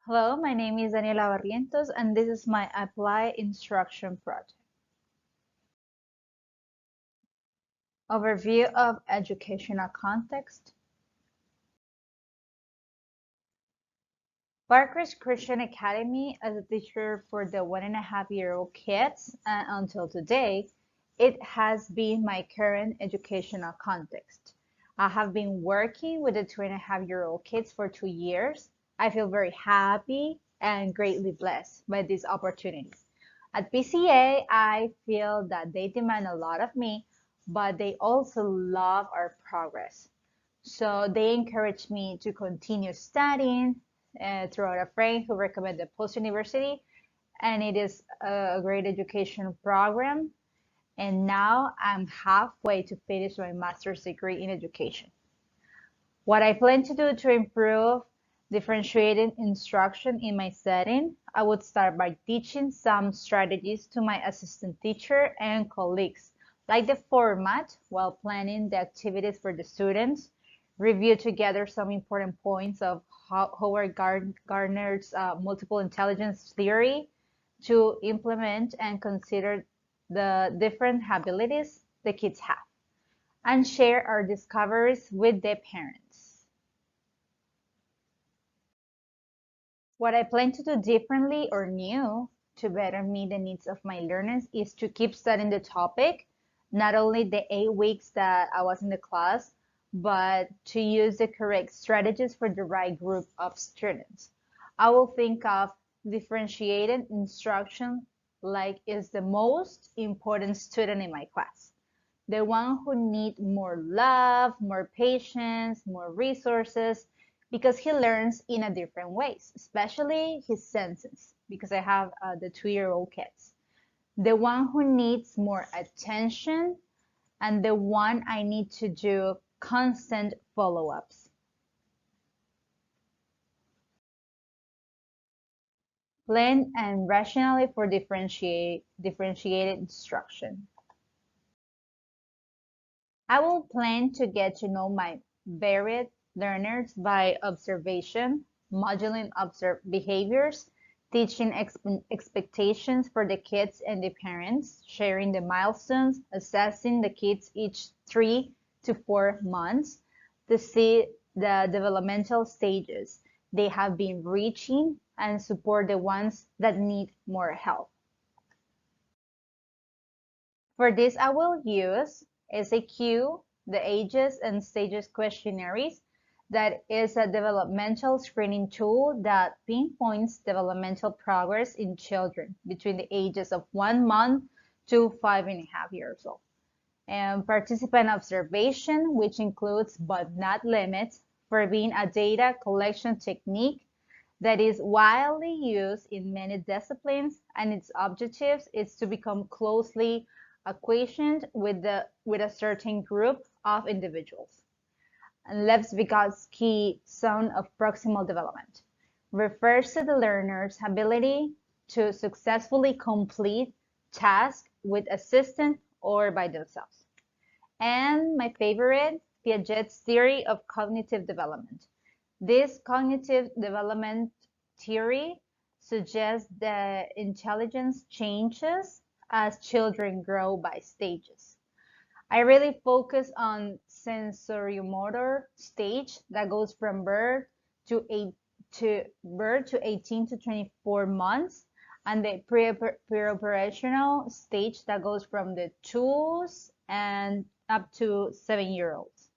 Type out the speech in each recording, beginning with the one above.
Hello, my name is Daniela Barrientos, and this is my Apply Instruction project. Overview of educational context. Parkhurst Christian Academy, as a teacher for the 1.5-year-old kids, and until today, it has been my current educational context. I have been working with the 2.5-year-old kids for 2 years. I feel very happy and greatly blessed by this opportunity. At PCA, I feel that they demand a lot of me, but they also love our progress. So they encourage me to continue studying throughout a friend who recommended Post University, and it is a great education program. And now I'm halfway to finish my master's degree in education. What I plan to do to improve differentiated instruction in my setting, I would start by teaching some strategies to my assistant teacher and colleagues, like the format while planning the activities for the students, review together some important points of Howard Gardner's multiple intelligence theory to implement and consider the different abilities the kids have, and share our discoveries with their parents. What I plan to do differently or new to better meet the needs of my learners is to keep studying the topic, not only the 8 weeks that I was in the class, but to use the correct strategies for the right group of students. I will think of differentiated instruction like is the most important student in my class. The one who needs more love, more patience, more resources, because he learns in a different ways, especially his senses, because I have the 2-year-old kids. The one who needs more attention, and the one I need to do constant follow-ups. Plan and rationally for differentiated instruction. I will plan to get to know my varied learners by observation, modeling observed behaviors, teaching expectations for the kids and the parents, sharing the milestones, assessing the kids each 3 to 4 months to see the developmental stages they have been reaching and support the ones that need more help. For this, I will use SAQ, the Ages and Stages questionnaires, that is a developmental screening tool that pinpoints developmental progress in children between the ages of 1 month to 5.5 years old. And participant observation, which includes but not limits for being a data collection technique that is widely used in many disciplines, and its objectives is to become closely acquainted with a certain group of individuals. And Lev's-Vygotsky zone of proximal development refers to the learner's ability to successfully complete tasks with assistance or by themselves. And my favorite, Piaget's theory of cognitive development. This cognitive development theory suggests that intelligence changes as children grow by stages. I really focus on sensorimotor stage that goes from birth to 18 to 24 months, and the pre-operational stage that goes from the 2s and up to 7-year-olds.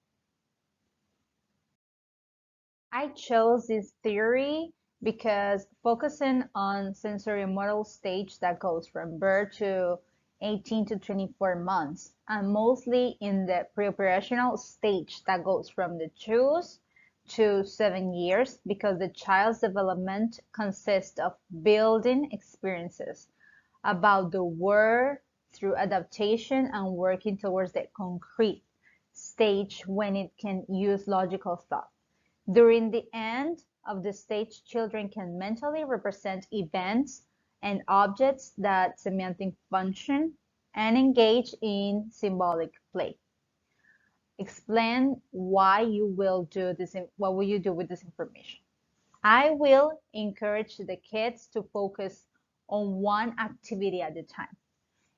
I chose this theory because focusing on sensorimotor stage that goes from birth to 18 to 24 months, and mostly in the preoperational stage that goes from the 2s to 7 years, because the child's development consists of building experiences about the world through adaptation and working towards the concrete stage when it can use logical thought. During the end of the stage, children can mentally represent events and objects that semantic function and engage in symbolic play. Explain why you will do this, what will you do with this information? I will encourage the kids to focus on one activity at a time.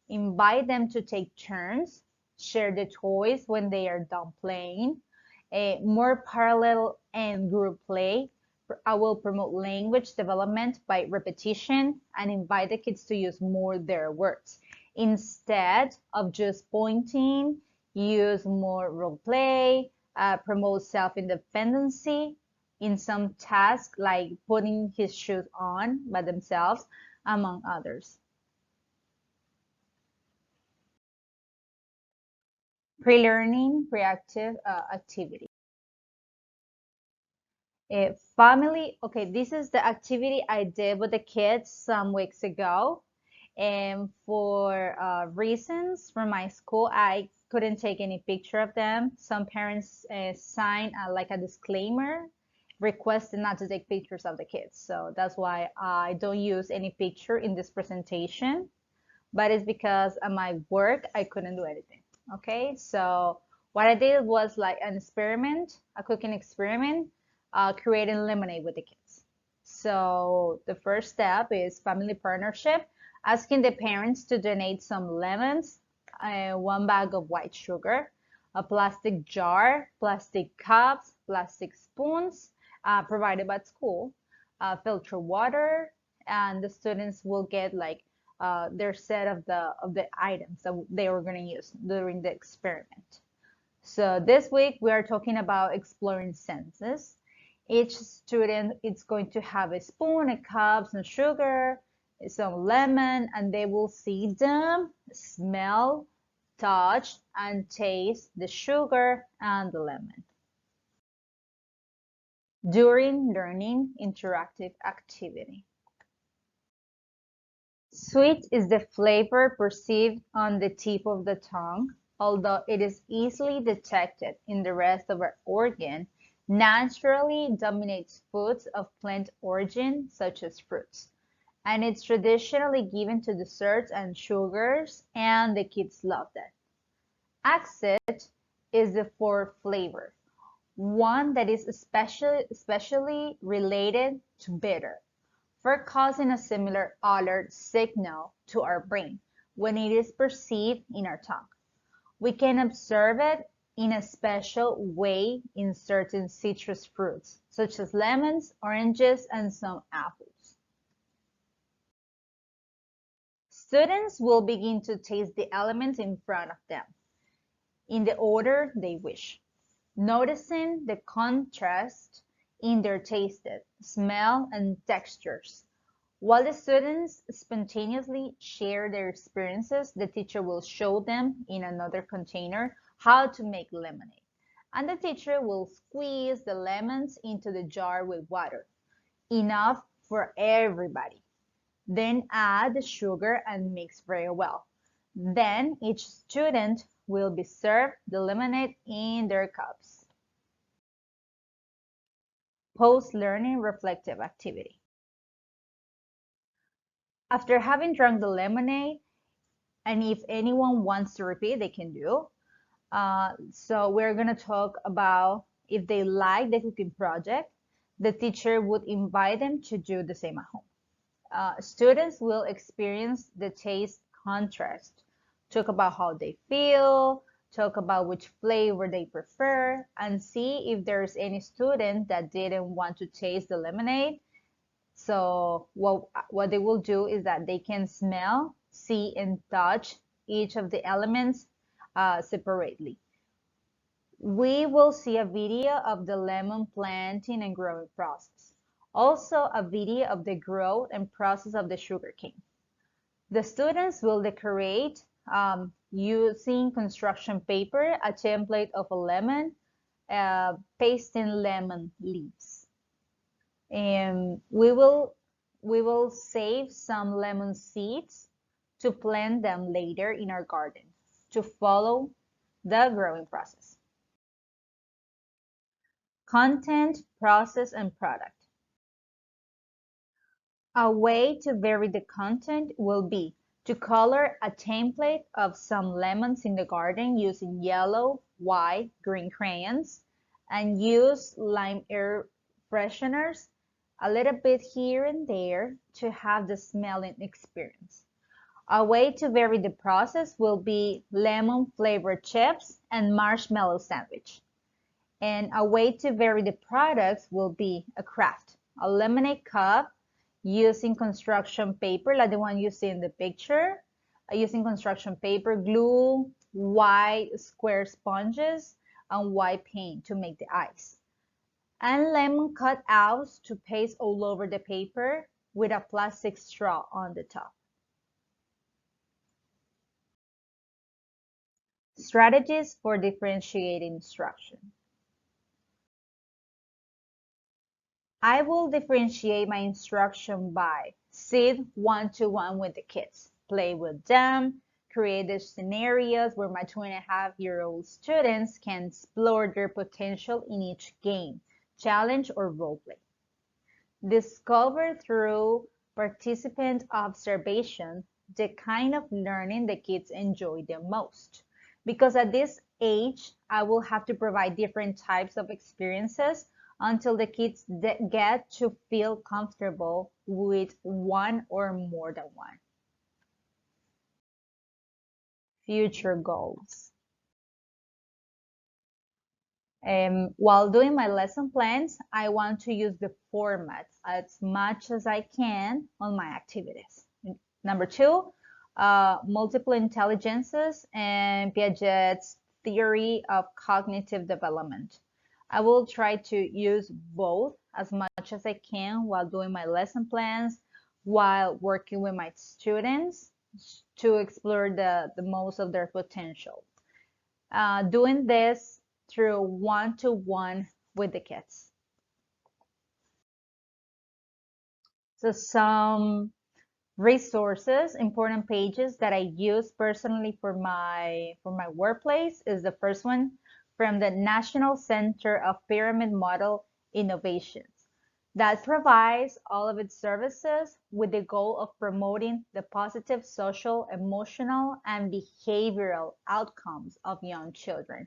Invite them to take turns, share the toys when they are done playing, more parallel and group play. I will promote language development by repetition and invite the kids to use more their words. Instead of just pointing, use more role play, promote self-independency in some tasks like putting his shoes on by themselves, among others. Pre-learning, pre-active activity. Okay, this is the activity I did with the kids some weeks ago. And for reasons from my school, I couldn't take any picture of them. Some parents signed like a disclaimer requesting not to take pictures of the kids. So that's why I don't use any picture in this presentation, but it's because of my work, I couldn't do anything. Okay, so what I did was like an experiment, a cooking experiment, creating lemonade with the kids. So the first step is family partnership, asking the parents to donate some lemons, 1 bag of white sugar, a plastic jar, plastic cups, plastic spoons provided by school, filter water, and the students will get like their set of the items that they were going to use during the experiment. So this week we are talking about exploring senses. Each student is going to have a spoon, a cup, some sugar, some lemon, and they will see them, smell, touch, and taste the sugar and the lemon. During learning interactive activity. Sweet is the flavor perceived on the tip of the tongue, although it is easily detected in the rest of our organ, naturally dominates foods of plant origin such as fruits, and it's traditionally given to desserts and sugars, and the kids love that. Acid is the fourth flavor, one that is especially related to bitter for causing a similar alert signal to our brain when it is perceived in our tongue. We can observe it in a special way in certain citrus fruits, such as lemons, oranges, and some apples. Students will begin to taste the elements in front of them in the order they wish, noticing the contrast in their taste, smell, and textures. While the students spontaneously share their experiences, the teacher will show them in another container how to make lemonade. And the teacher will squeeze the lemons into the jar with water, enough for everybody. Then add the sugar and mix very well. Then each student will be served the lemonade in their cups. Post-learning reflective activity. After having drunk the lemonade, and if anyone wants to repeat, they can do. So we're going to talk about if they like the cooking project, the teacher would invite them to do the same at home. Students will experience the taste contrast, talk about how they feel, talk about which flavor they prefer, and see if there's any student that didn't want to taste the lemonade. So what they will do is that they can smell, see, and touch each of the elements separately. We will see a video of the lemon planting and growing process. Also a video of the growth and process of the sugarcane. The students will decorate using construction paper, a template of a lemon, pasting lemon leaves. And we will save some lemon seeds to plant them later in our garden to follow the growing process. Content, process, and product. A way to vary the content will be to color a template of some lemons in the garden using yellow, white, green crayons, and use lime air fresheners a little bit here and there to have the smelling experience. A way to vary the process will be lemon flavored chips and marshmallow sandwich. And a way to vary the products will be a craft, a lemonade cup using construction paper, like the one you see in the picture, using construction paper, glue, white square sponges, and white paint to make the ice. And lemon cutouts to paste all over the paper with a plastic straw on the top. Strategies for differentiating instruction. I will differentiate my instruction by sit one-to-one with the kids, play with them, create the scenarios where my 2.5-year-old students can explore their potential in each game, challenge, or role play. Discover through participant observation the kind of learning the kids enjoy the most. Because at this age, I will have to provide different types of experiences until the kids get to feel comfortable with one or more than one. Future goals. While doing my lesson plans, I want to use the format as much as I can on my activities. Number two, multiple intelligences and Piaget's theory of cognitive development. I will try to use both as much as I can while doing my lesson plans, while working with my students to explore the most of their potential. Doing this through one-to-one with the kids. So some resources, important pages that I use personally for my workplace is the first one from the National Center of Pyramid Model Innovations that provides all of its services with the goal of promoting the positive social, emotional, and behavioral outcomes of young children,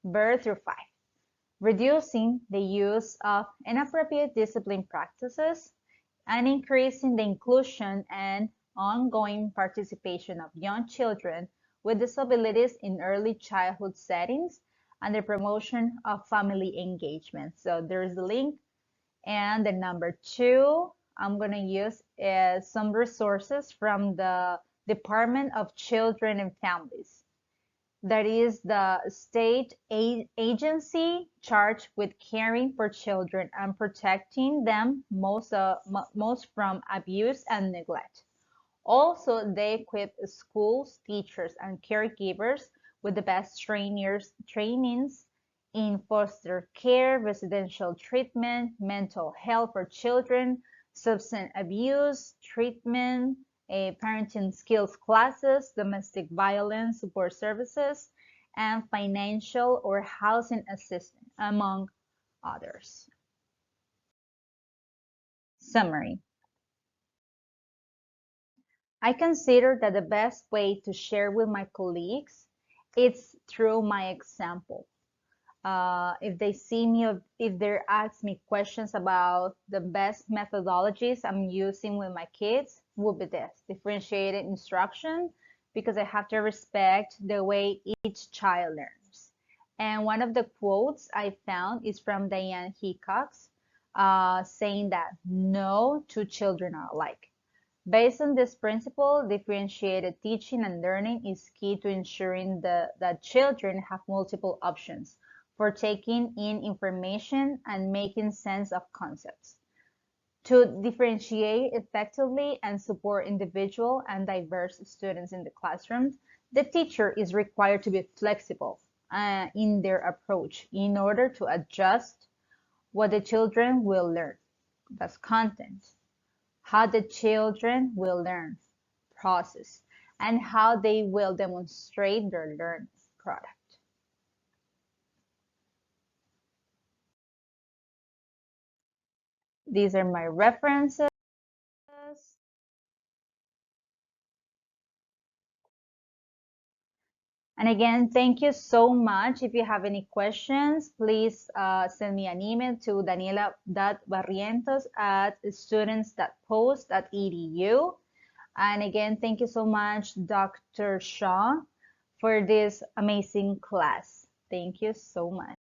birth through 5, reducing the use of inappropriate discipline practices, and increasing the inclusion and ongoing participation of young children with disabilities in early childhood settings and the promotion of family engagement. So there's the link. And the number two I'm going to use is some resources from the Department of Children and Families. That is the state agency charged with caring for children and protecting them most from abuse and neglect. Also, they equip schools, teachers, and caregivers with the best trainings in foster care, residential treatment, mental health for children, substance abuse treatment, parenting skills classes, domestic violence support services, and financial or housing assistance, among others. Summary. I consider that the best way to share with my colleagues is through my example. If they see me, if they ask me questions about the best methodologies I'm using with my kids, would be this: differentiated instruction, because I have to respect the way each child learns. And one of the quotes I found is from Diane Hickox, saying that no two children are alike. Based on this principle, differentiated teaching and learning is key to ensuring that children have multiple options for taking in information and making sense of concepts. To differentiate effectively and support individual and diverse students in the classroom, the teacher is required to be flexible in their approach in order to adjust what the children will learn. That's content, how the children will learn, process, and how they will demonstrate their learned product. These are my references. And again, thank you so much. If you have any questions, please send me an email to daniela.barrientos at students.post.edu. And again, thank you so much, Dr. Shaw, for this amazing class. Thank you so much.